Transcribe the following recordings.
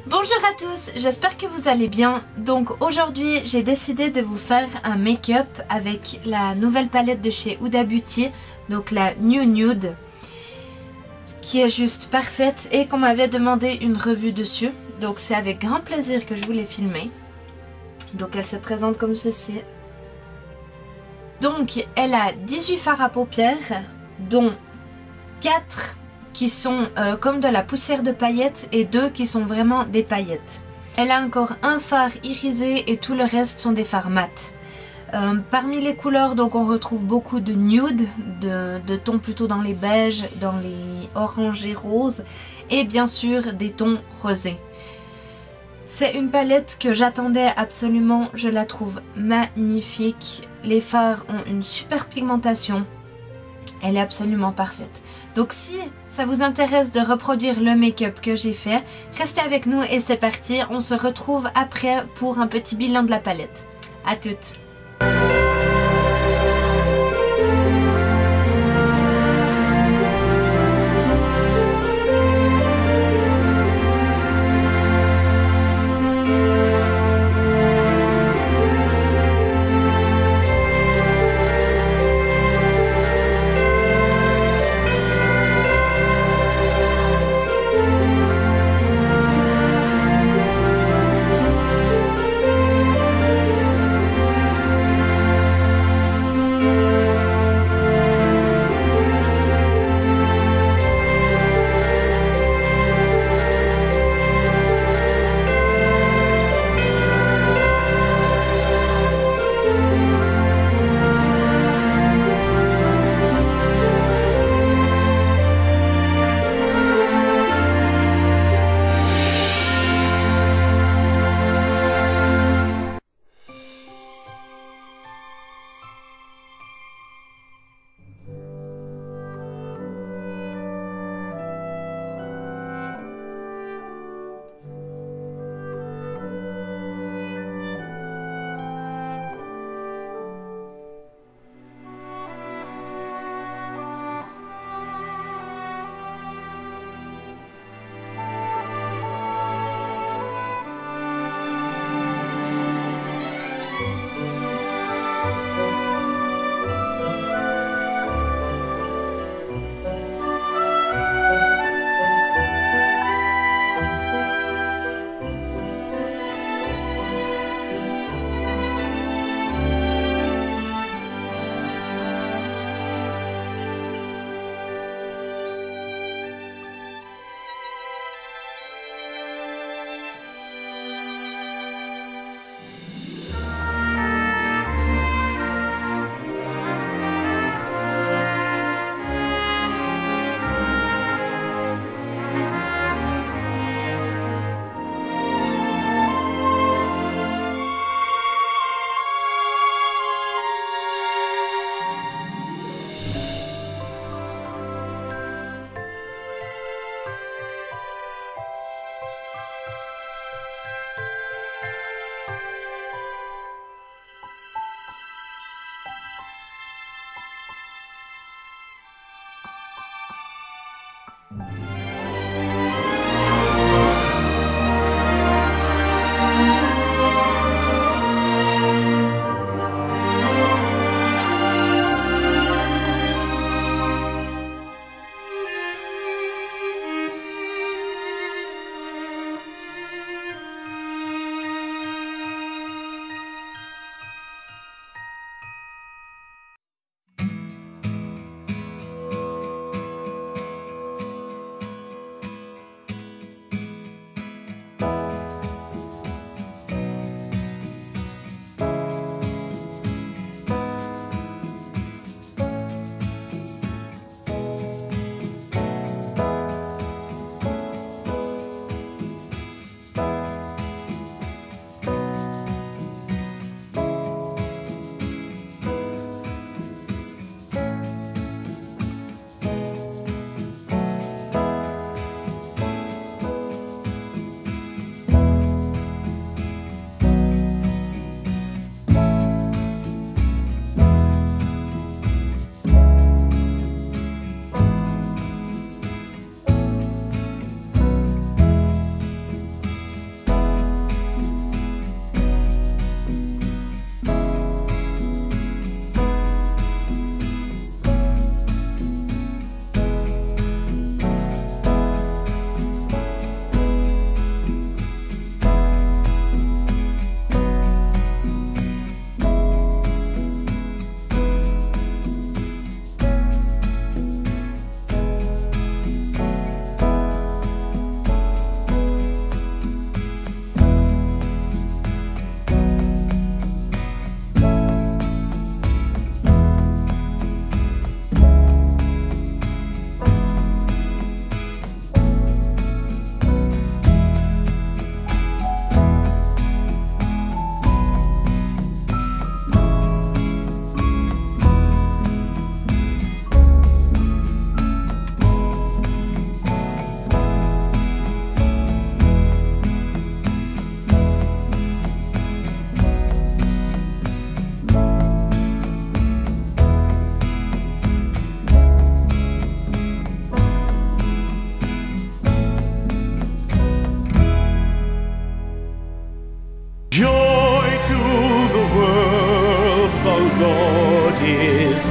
Bonjour à tous, j'espère que vous allez bien. Donc aujourd'hui j'ai décidé de vous faire un make-up avec la nouvelle palette de chez Huda Beauty, donc la New Nude, qui est juste parfaite et qu'on m'avait demandé une revue dessus. Donc c'est avec grand plaisir que je vous l'ai filmée. Donc elle se présente comme ceci. Donc elle a 18 fards à paupières, dont 4 qui sont comme de la poussière de paillettes et 2 qui sont vraiment des paillettes. Elle a encore un fard irisé et tout le reste sont des fards mat. Parmi les couleurs, donc on retrouve beaucoup de nude, de tons plutôt dans les beiges, dans les orangés roses et bien sûr des tons rosés. C'est une palette que j'attendais absolument, je la trouve magnifique. Les fards ont une super pigmentation, elle est absolument parfaite. Donc si ça vous intéresse de reproduire le make-up que j'ai fait, restez avec nous et c'est parti, on se retrouve après pour un petit bilan de la palette. À toutes!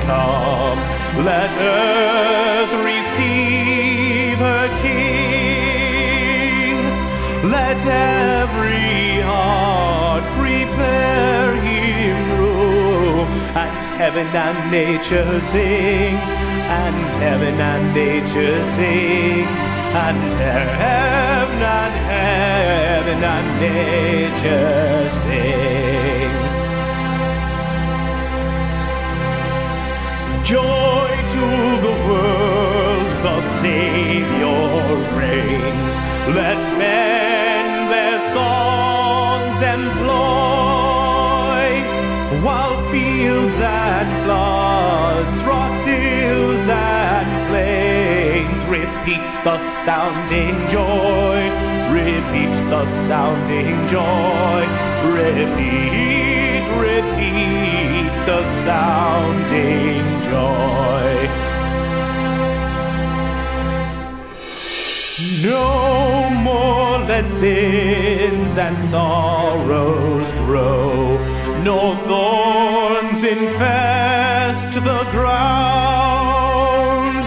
come, let earth receive her King. Let every heart prepare him room, and heaven and nature sing, and heaven and nature sing, and heaven and nature sing. Joy to the world, the Savior reigns. Let men their songs employ, while fields and floods, rocks, hills and plains repeat the sounding joy, repeat the sounding joy, repeat, repeat the sounding joy. No more let sins and sorrows grow, nor thorns infest the ground.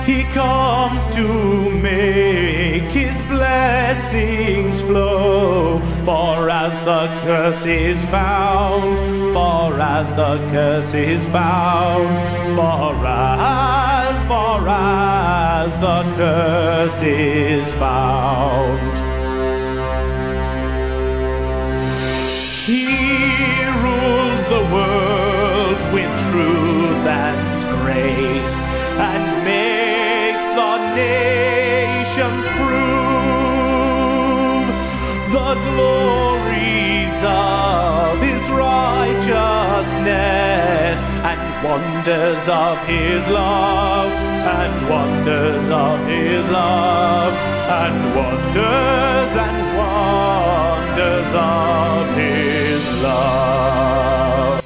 He comes to make his blessings flow, for as the curse is found, for as the curse is found, for as the curse is found. He rules the world with truth and grace, and makes the nations prove the glories of his righteousness, and wonders of his love, and wonders of his love, and wonders of his love.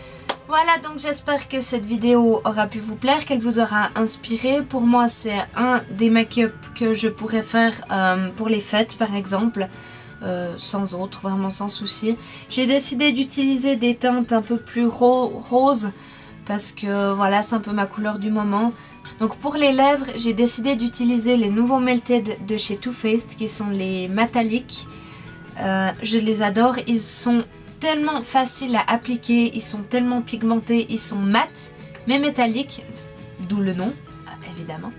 Voilà, donc j'espère que cette vidéo aura pu vous plaire, qu'elle vous aura inspiré. Pour moi, c'est un des make-up que je pourrais faire pour les fêtes par exemple, sans autre, vraiment sans souci. J'ai décidé d'utiliser des teintes un peu plus roses parce que voilà, c'est un peu ma couleur du moment. Donc pour les lèvres, j'ai décidé d'utiliser les nouveaux Melted de chez Too Faced qui sont les Metallic. Je les adore, ils sont tellement faciles à appliquer, ils sont tellement pigmentés, ils sont mat mais métalliques, d'où le nom évidemment.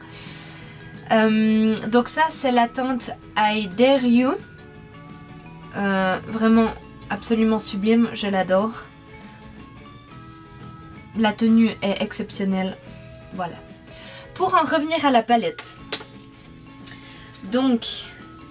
Donc ça c'est la teinte I Dare You, vraiment absolument sublime, je l'adore. La tenue est exceptionnelle, voilà. Pour en revenir à la palette, donc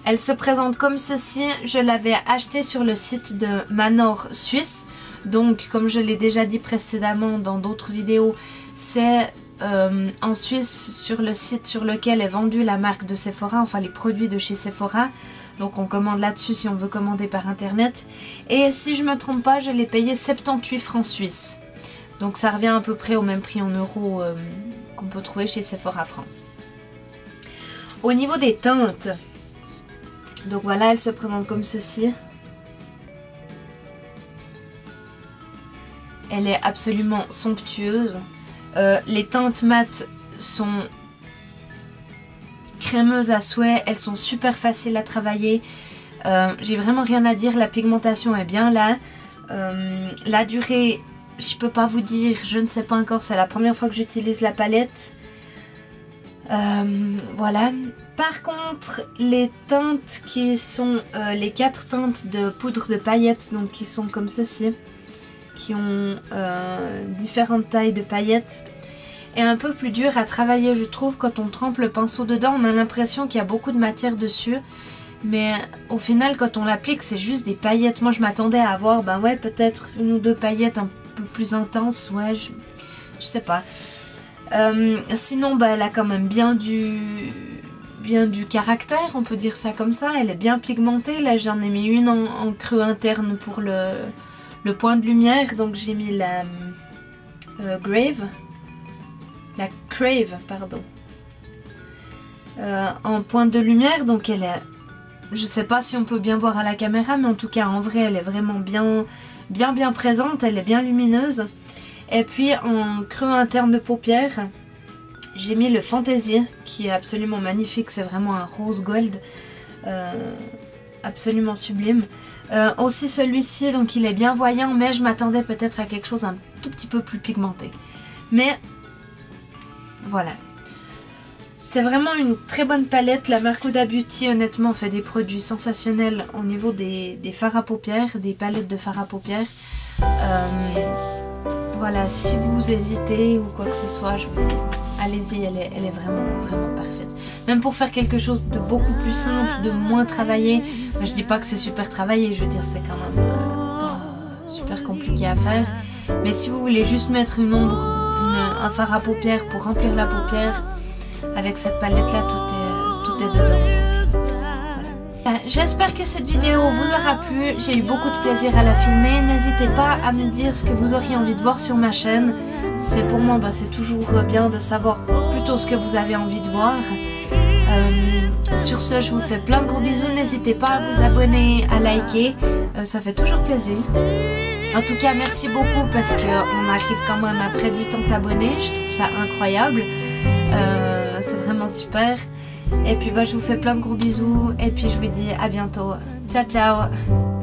elle se présente comme ceci. Je l'avais achetée sur le site de Manor Suisse. Donc comme je l'ai déjà dit précédemment dans d'autres vidéos, c'est en Suisse sur le site sur lequel est vendue la marque de Sephora, enfin les produits de chez Sephora. Donc on commande là-dessus si on veut commander par internet. Et si je me trompe pas, je l'ai payé 78 francs suisses. Donc ça revient à peu près au même prix en euros qu'on peut trouver chez Sephora France. Au niveau des teintes, donc voilà, elle se présente comme ceci. Elle est absolument somptueuse. Les teintes mates sont crémeuses à souhait. Elles sont super faciles à travailler. J'ai vraiment rien à dire. La pigmentation est bien là. La durée, je peux pas vous dire. Je ne sais pas encore. C'est la première fois que j'utilise la palette. Voilà. Par contre, les teintes qui sont les 4 teintes de poudre de paillettes, donc qui sont comme ceci, qui ont différentes tailles de paillettes, est un peu plus dur à travailler, je trouve. Quand on trempe le pinceau dedans, on a l'impression qu'il y a beaucoup de matière dessus, mais au final, quand on l'applique, c'est juste des paillettes. Moi, je m'attendais à avoir, ben ouais, peut-être 1 ou 2 paillettes un peu plus intenses, ouais, je sais pas. Sinon, bah, elle a quand même bien du caractère, on peut dire ça comme ça. Elle est bien pigmentée. Là j'en ai mis une en creux interne pour le point de lumière. Donc j'ai mis la Crave, pardon, en point de lumière. Donc elle est, je sais pas si on peut bien voir à la caméra, mais en tout cas en vrai elle est vraiment bien présente. Elle est bien lumineuse. Et puis en creux interne de paupières, j'ai mis le Fantasy qui est absolument magnifique, c'est vraiment un rose gold, absolument sublime. Aussi celui-ci, donc il est bien voyant, mais je m'attendais peut-être à quelque chose un tout petit peu plus pigmenté. Mais voilà. C'est vraiment une très bonne palette. La marque Huda Beauty honnêtement fait des produits sensationnels au niveau des fards à paupières, des palettes de fards à paupières. Voilà, si vous hésitez ou quoi que ce soit, je vous dis, allez-y, elle est vraiment parfaite. Même pour faire quelque chose de beaucoup plus simple, de moins travaillé, je dis pas que c'est super travaillé, je veux dire c'est quand même pas super compliqué à faire. Mais si vous voulez juste mettre une ombre, un fard à paupières pour remplir la paupière, avec cette palette là tout est dedans. J'espère que cette vidéo vous aura plu, j'ai eu beaucoup de plaisir à la filmer. N'hésitez pas à me dire ce que vous auriez envie de voir sur ma chaîne. C'est pour moi, c'est toujours bien de savoir plutôt ce que vous avez envie de voir. Sur ce, je vous fais plein de gros bisous. N'hésitez pas à vous abonner, à liker, ça fait toujours plaisir. En tout cas, merci beaucoup parce qu'on arrive quand même à près de 80 abonnés. Je trouve ça incroyable. C'est vraiment super. Et puis je vous fais plein de gros bisous et puis je vous dis à bientôt. Ciao ciao.